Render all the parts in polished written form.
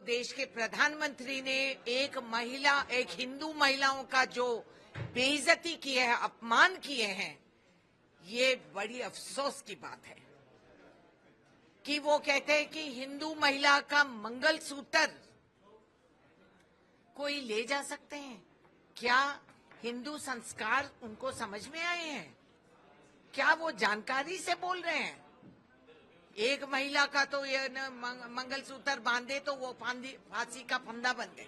देश के प्रधानमंत्री ने एक हिंदू महिलाओं का जो बेइज्जती की है, अपमान किए हैं, ये बड़ी अफसोस की बात है कि वो कहते हैं कि हिंदू महिला का मंगलसूत्र कोई ले जा सकते हैं। क्या हिंदू संस्कार उनको समझ में आए हैं? क्या वो जानकारी से बोल रहे हैं? एक महिला का तो ये मंगलसूत्र बांधे तो वो फांसी का फंदा बन गए,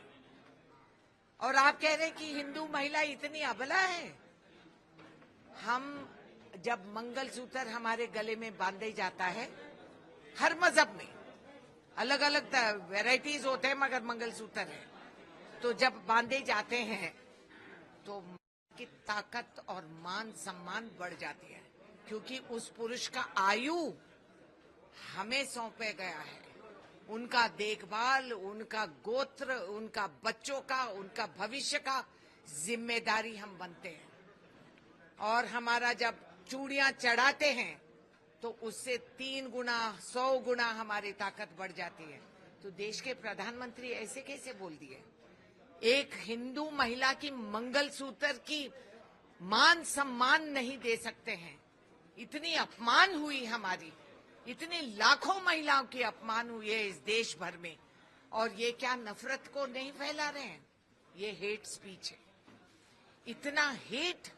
और आप कह रहे हैं कि हिंदू महिला इतनी अबला है। हम जब मंगलसूत्र हमारे गले में बांधे जाता है, हर मजहब में अलग अलग वैरायटीज होते हैं, मगर मंगलसूत्र है, तो जब बांधे जाते हैं तो की ताकत और मान सम्मान बढ़ जाती है, क्योंकि उस पुरुष का आयु हमें सौंपे गया है। उनका देखभाल, उनका गोत्र, उनका बच्चों का, उनका भविष्य का जिम्मेदारी हम बनते हैं। और हमारा जब चूड़ियां चढ़ाते हैं तो उससे 3 गुना 100 गुना हमारी ताकत बढ़ जाती है। तो देश के प्रधानमंत्री ऐसे कैसे बोल दिए? एक हिंदू महिला की मंगलसूत्र की मान सम्मान नहीं दे सकते हैं। इतनी अपमान हुई हमारी, इतनी लाखों महिलाओं की अपमान हुई है इस देश भर में, और ये क्या नफरत को नहीं फैला रहे हैं? ये हेट स्पीच है। इतना हेट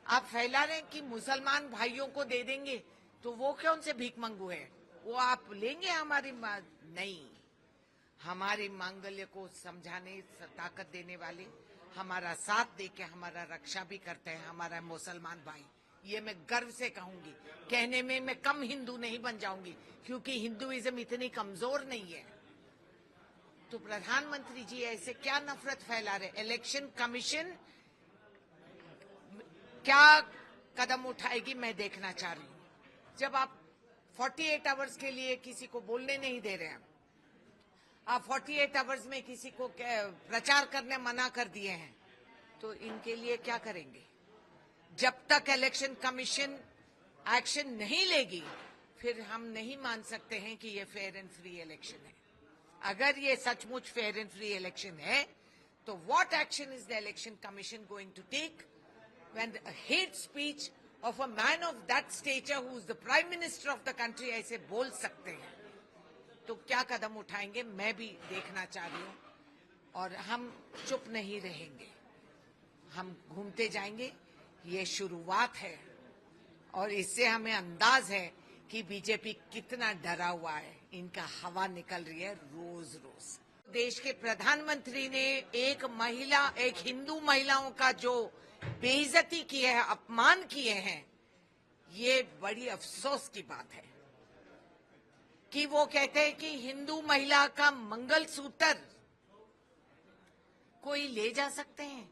आप फैला रहे हैं कि मुसलमान भाइयों को दे देंगे तो वो कौन से भीख मंगू है? वो आप लेंगे हमारी नहीं। हमारे मांगल्य को समझाने, ताकत देने वाले, हमारा साथ देके हमारा रक्षा भी करते हैं हमारा मुसलमान भाई। ये मैं गर्व से कहूंगी, कहने में मैं कम हिंदू नहीं बन जाऊंगी, क्योंकि हिंदुइज्म इतनी कमजोर नहीं है। तो प्रधानमंत्री जी ऐसे क्या नफरत फैला रहे? इलेक्शन कमीशन क्या कदम उठाएगी मैं देखना चाह रही हूं। जब आप 48 आवर्स के लिए किसी को बोलने नहीं दे रहे हैं, आप 48 आवर्स में किसी को प्रचार करने मना कर दिए हैं, तो इनके लिए क्या करेंगे? जब तक इलेक्शन कमीशन एक्शन नहीं लेगी, फिर हम नहीं मान सकते हैं कि ये फेयर एंड फ्री इलेक्शन है। अगर ये सचमुच फेयर एंड फ्री इलेक्शन है, तो what action is the election commission going to take when a hate speech of a man of that stature who is the prime minister of the country ऐसे बोल सकते हैं? तो क्या कदम उठाएंगे मैं भी देखना चाह रही हूं, और हम चुप नहीं रहेंगे, हम घूमते जाएंगे। ये शुरुआत है, और इससे हमें अंदाज है कि बीजेपी कितना डरा हुआ है। इनका हवा निकल रही है रोज रोज। देश के प्रधानमंत्री ने एक हिंदू महिलाओं का जो बेइज्जती की है, अपमान किए हैं, ये बड़ी अफसोस की बात है कि वो कहते हैं कि हिंदू महिला का मंगलसूत्र कोई ले जा सकते हैं।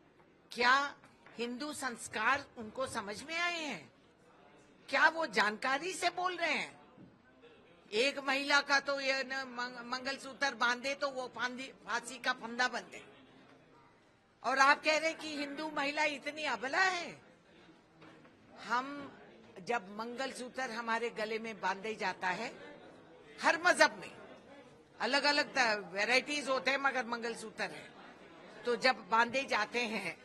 क्या हिंदू संस्कार उनको समझ में आए हैं? क्या वो जानकारी से बोल रहे हैं? एक महिला का तो ये मंगलसूत्र बांधे तो वो फांसी का फंदा बन गए, और आप कह रहे हैं कि हिंदू महिला इतनी अबला है। हम जब मंगलसूत्र हमारे गले में बांधे जाता है, हर मजहब में अलग अलग वैरायटीज होते हैं, मगर मंगलसूत्र है, तो जब बांधे जाते हैं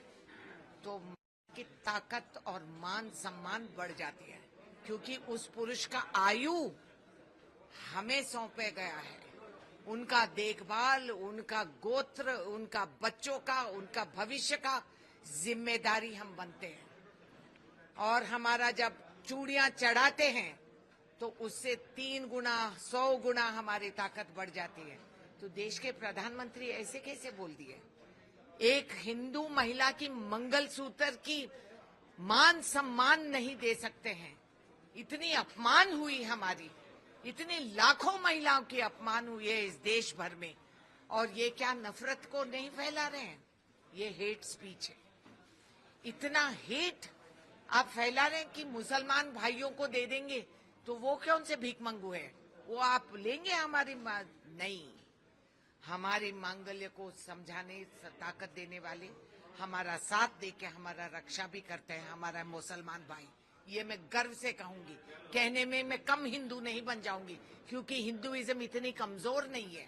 तो की ताकत और मान सम्मान बढ़ जाती है, क्योंकि उस पुरुष का आयु हमें सौंपे गया है। उनका देखभाल, उनका गोत्र, उनका बच्चों का, उनका भविष्य का जिम्मेदारी हम बनते हैं। और हमारा जब चूड़ियां चढ़ाते हैं तो उससे 3 गुना 100 गुना हमारी ताकत बढ़ जाती है। तो देश के प्रधानमंत्री ऐसे कैसे बोल दिए? एक हिंदू महिला की मंगलसूत्र की मान सम्मान नहीं दे सकते हैं। इतनी अपमान हुई हमारी, इतनी लाखों महिलाओं की अपमान हुई है इस देश भर में, और ये क्या नफरत को नहीं फैला रहे हैं? ये हेट स्पीच है। इतना हेट आप फैला रहे हैं कि मुसलमान भाइयों को दे देंगे तो वो कौन से भीख मंगू है? वो आप लेंगे हमारी नहीं। हमारे मांगल्य को समझाने, ताकत देने वाले, हमारा साथ देके हमारा रक्षा भी करते हैं हमारा मुसलमान भाई। ये मैं गर्व से कहूंगी, कहने में मैं कम हिंदू नहीं बन जाऊंगी, क्योंकि हिंदुइज्म इतनी कमजोर नहीं है।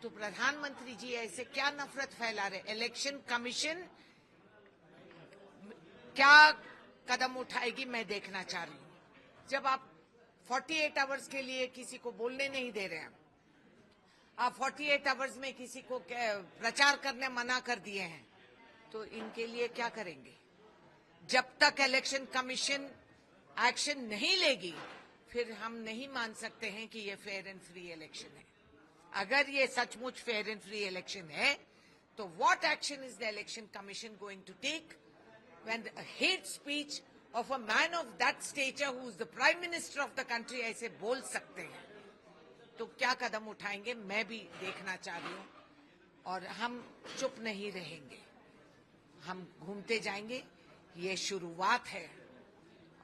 तो प्रधानमंत्री जी ऐसे क्या नफरत फैला रहे? इलेक्शन कमीशन क्या कदम उठाएगी मैं देखना चाह रही हूं। जब आप 48 आवर्स के लिए किसी को बोलने नहीं दे रहे हैं, आप 48 आवर्स में किसी को प्रचार करने मना कर दिए हैं, तो इनके लिए क्या करेंगे? जब तक इलेक्शन कमीशन एक्शन नहीं लेगी, फिर हम नहीं मान सकते हैं कि ये फेयर एंड फ्री इलेक्शन है। अगर ये सचमुच फेयर एंड फ्री इलेक्शन है, तो what action is the election commission going to take when a hate speech of a man of that stature who is the prime minister of the country ऐसे बोल सकते हैं, तो क्या कदम उठाएंगे मैं भी देखना चाह रही हूं। और हम चुप नहीं रहेंगे, हम घूमते जाएंगे। ये शुरुआत है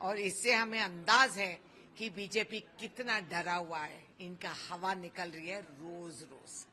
और इससे हमें अंदाज है कि बीजेपी कितना डरा हुआ है। इनका हवा निकल रही है रोज रोज।